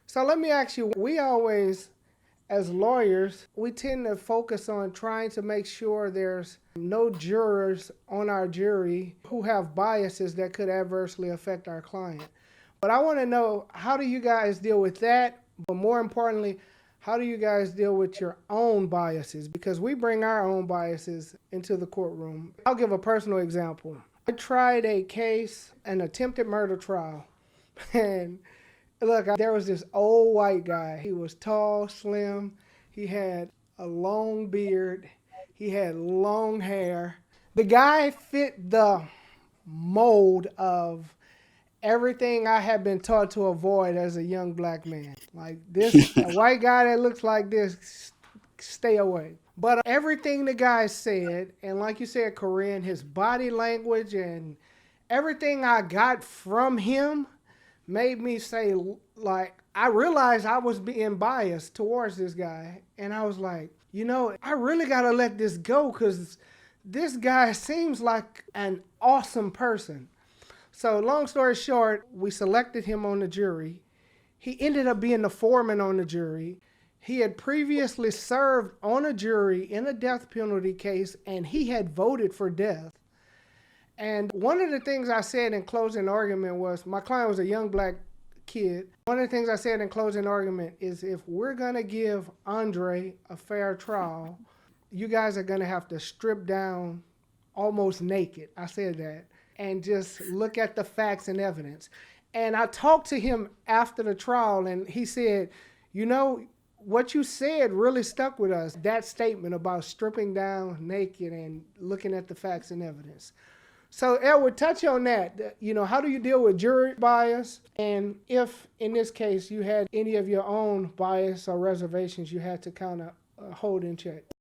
So let me ask you, we always, as lawyers, we tend to focus on trying to make sure there's no jurors on our jury who have biases that could adversely affect our client. But I want to know, how do you guys deal with that? But more importantly, how do you guys deal with your own biases? Because we bring our own biases into the courtroom. I'll give a personal example. I tried a case, an attempted murder trial, and look, there was this old white guy. He was tall, slim. He had a long beard. He had long hair. The guy fit the mold of everything I had been taught to avoid as a young black man. Like this, a white guy that looks like this, stay away. But everything the guy said, and like you said, Corinne, his body language and everything I got from him made me say, like, I realized I was being biased towards this guy. And I was like, I really got to let this go because this guy seems like an awesome person. So long story short, we selected him on the jury. He ended up being the foreman on the jury. He had previously served on a jury in a death penalty case, and he had voted for death. And one of the things I said in closing argument was, my client was a young black kid. One of the things I said in closing argument is, if we're going to give Andre a fair trial, you guys are going to have to strip down almost naked. I said that. And just look at the facts and evidence. And I talked to him after the trial, and he said, what you said really stuck with us, that statement about stripping down naked and looking at the facts and evidence. So Edward, touch on that. How do you deal with jury bias? And if, in this case, you had any of your own bias or reservations you had to kind of hold in check?